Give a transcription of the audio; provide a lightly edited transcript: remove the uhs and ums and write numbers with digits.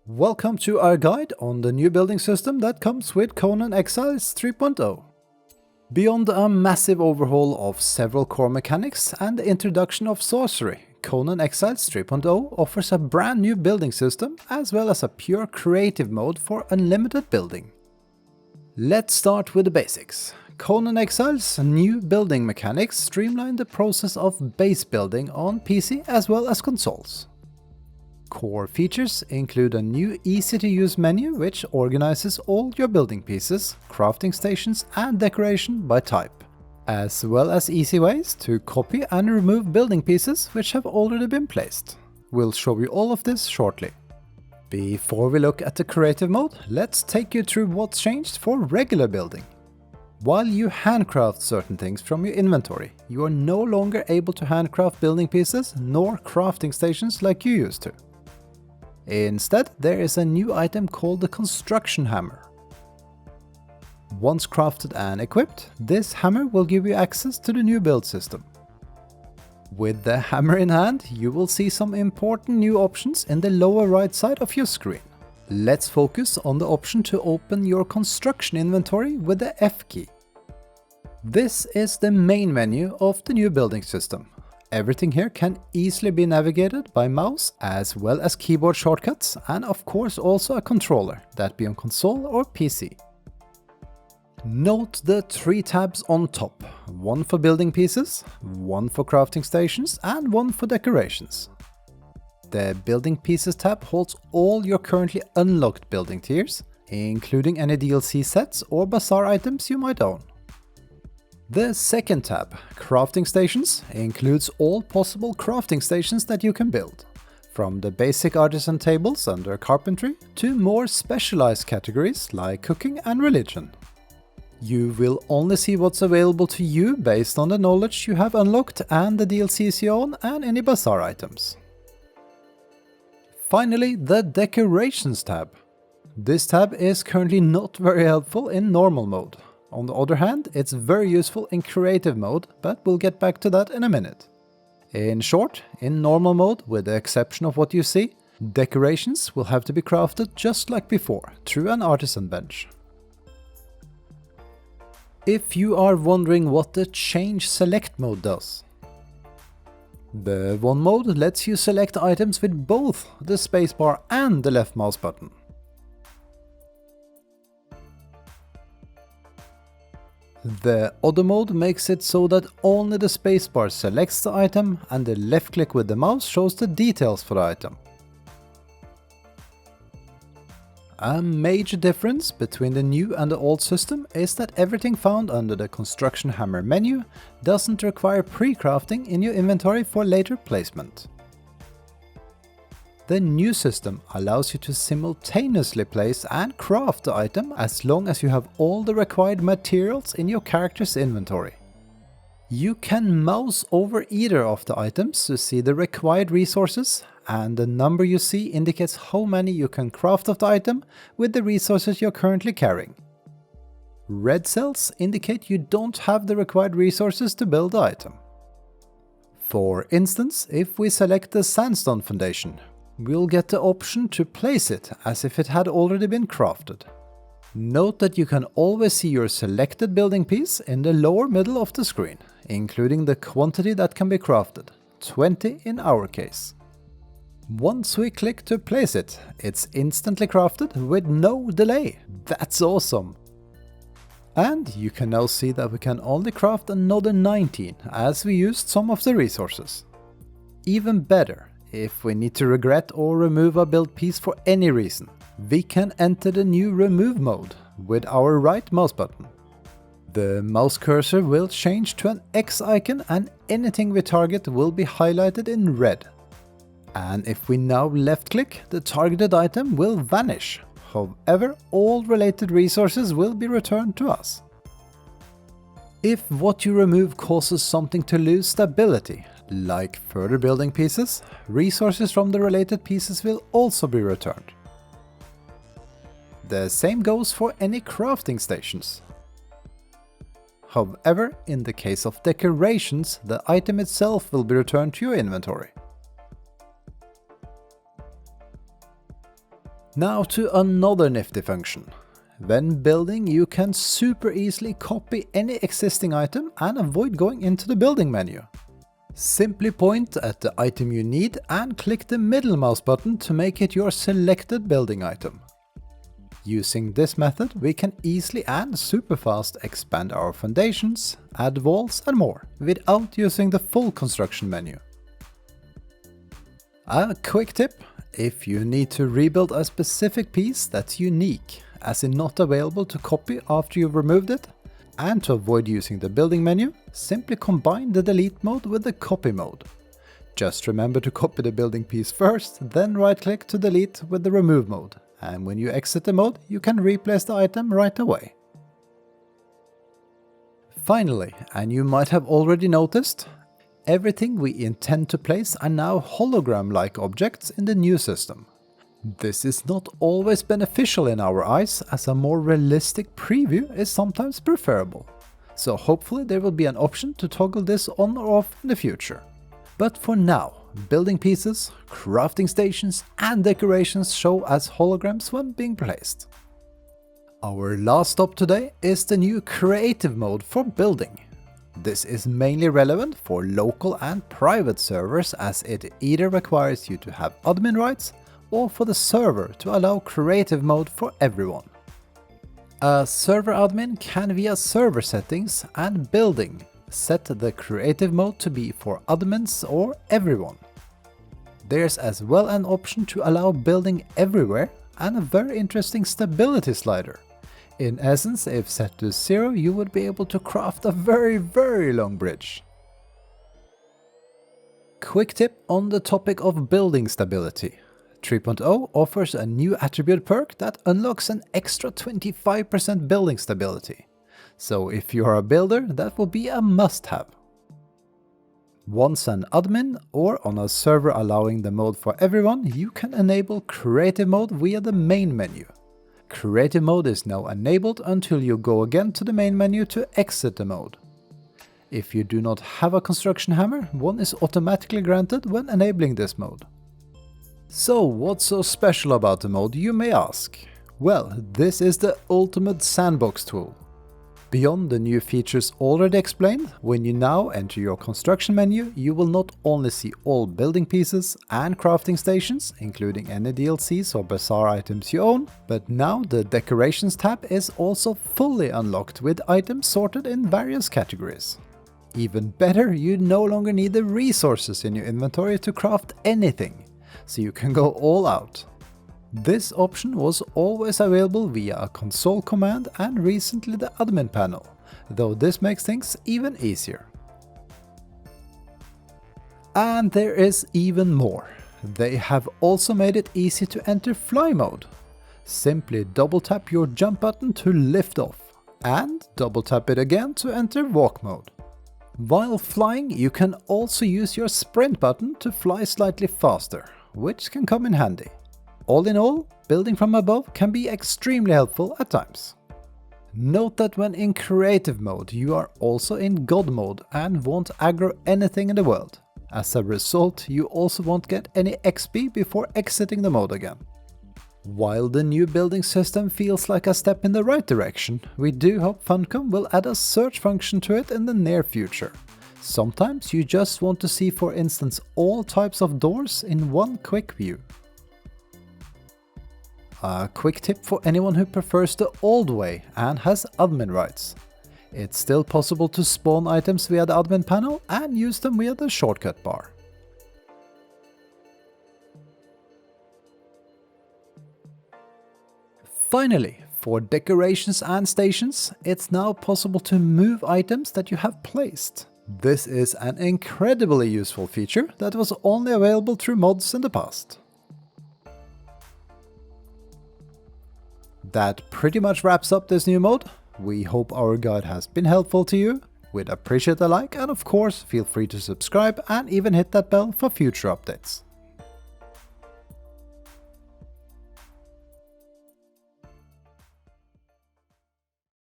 Welcome to our guide on the new building system that comes with Conan Exiles 3.0. Beyond a massive overhaul of several core mechanics and the introduction of sorcery, Conan Exiles 3.0 offers a brand new building system as well as a pure creative mode for unlimited building. Let's start with the basics. Conan Exiles' new building mechanics streamline the process of base building on PC as well as consoles. Core features include a new easy-to-use menu which organizes all your building pieces, crafting stations and decoration by type, as well as easy ways to copy and remove building pieces which have already been placed. We'll show you all of this shortly. Before we look at the creative mode, let's take you through what's changed for regular building. While you handcraft certain things from your inventory, you are no longer able to handcraft building pieces nor crafting stations like you used to. Instead, there is a new item called the construction hammer. Once crafted and equipped, this hammer will give you access to the new build system. With the hammer in hand, you will see some important new options in the lower right side of your screen. Let's focus on the option to open your construction inventory with the F key. This is the main menu of the new building system. Everything here can easily be navigated by mouse as well as keyboard shortcuts and of course also a controller, that be on console or PC. Note the 3 tabs on top, one for building pieces, one for crafting stations and one for decorations. The building pieces tab holds all your currently unlocked building tiers, including any DLC sets or bazaar items you might own. The second tab, Crafting Stations, includes all possible crafting stations that you can build, from the basic artisan tables under carpentry to more specialized categories like cooking and religion. You will only see what's available to you based on the knowledge you have unlocked and the DLCs you own and any bazaar items. Finally, the Decorations tab. This tab is currently not very helpful in normal mode. On the other hand, it's very useful in creative mode, but we'll get back to that in a minute. In short, in normal mode, with the exception of what you see, decorations will have to be crafted just like before, through an artisan bench. If you are wondering what the Change Select mode does, the one mode lets you select items with both the spacebar and the left mouse button. The other mode makes it so that only the spacebar selects the item and the left click with the mouse shows the details for the item. A major difference between the new and the old system is that everything found under the construction hammer menu doesn't require pre-crafting in your inventory for later placement. The new system allows you to simultaneously place and craft the item as long as you have all the required materials in your character's inventory. You can mouse over either of the items to see the required resources, and the number you see indicates how many you can craft of the item with the resources you're currently carrying. Red cells indicate you don't have the required resources to build the item. For instance, if we select the sandstone foundation, we'll get the option to place it as if it had already been crafted. Note that you can always see your selected building piece in the lower middle of the screen, including the quantity that can be crafted, 20 in our case. Once we click to place it, it's instantly crafted with no delay. That's awesome! And you can now see that we can only craft another 19 as we used some of the resources. Even better, if we need to regret or remove a build piece for any reason, we can enter the new remove mode with our right mouse button. The mouse cursor will change to an X icon and anything we target will be highlighted in red. And if we now left click, the targeted item will vanish. However, all related resources will be returned to us. If what you remove causes something to lose stability, like further building pieces, resources from the related pieces will also be returned. The same goes for any crafting stations. However, in the case of decorations, the item itself will be returned to your inventory. Now to another nifty function. When building, you can super easily copy any existing item and avoid going into the building menu. Simply point at the item you need and click the middle mouse button to make it your selected building item. Using this method, we can easily and super fast expand our foundations, add walls and more, without using the full construction menu. A quick tip: if you need to rebuild a specific piece that's unique, as in not available to copy after you've removed it, and to avoid using the building menu, simply combine the delete mode with the copy mode. Just remember to copy the building piece first, then right click to delete with the remove mode, and when you exit the mode, you can replace the item right away. Finally, and you might have already noticed, everything we intend to place are now hologram-like objects in the new system. This is not always beneficial in our eyes, as a more realistic preview is sometimes preferable. So hopefully there will be an option to toggle this on or off in the future. But for now, building pieces, crafting stations and decorations show as holograms when being placed. Our last stop today is the new creative mode for building. This is mainly relevant for local and private servers, as it either requires you to have admin rights or for the server to allow creative mode for everyone. A server admin can via server settings and building set the creative mode to be for admins or everyone. There's as well an option to allow building everywhere and a very interesting stability slider. In essence, if set to 0, you would be able to craft a very long bridge. Quick tip on the topic of building stability. 3.0 offers a new attribute perk that unlocks an extra 25% building stability. So if you are a builder, that will be a must-have. Once an admin or on a server allowing the mode for everyone, you can enable creative mode via the main menu. Creative mode is now enabled until you go again to the main menu to exit the mode. If you do not have a construction hammer, one is automatically granted when enabling this mode. So what's so special about the mode, you may ask? Well, this is the ultimate sandbox tool. Beyond the new features already explained, when you now enter your construction menu, you will not only see all building pieces and crafting stations, including any DLCs or bazaar items you own, but now the decorations tab is also fully unlocked with items sorted in various categories. Even better, you no longer need the resources in your inventory to craft anything, so you can go all out. This option was always available via a console command and recently the admin panel, though this makes things even easier. And there is even more. They have also made it easy to enter fly mode. Simply double tap your jump button to lift off, and double tap it again to enter walk mode. While flying, you can also use your sprint button to fly slightly faster, which can come in handy. All in all, building from above can be extremely helpful at times. Note that when in creative mode, you are also in God mode and won't aggro anything in the world. As a result, you also won't get any XP before exiting the mode again. While the new building system feels like a step in the right direction, we do hope Funcom will add a search function to it in the near future. Sometimes you just want to see, for instance, all types of doors in one quick view. A quick tip for anyone who prefers the old way and has admin rights. It's still possible to spawn items via the admin panel and use them via the shortcut bar. Finally, for decorations and stations, it's now possible to move items that you have placed. This is an incredibly useful feature that was only available through mods in the past. That pretty much wraps up this new mode. We hope our guide has been helpful to you. We'd appreciate a like, and of course feel free to subscribe and even hit that bell for future updates.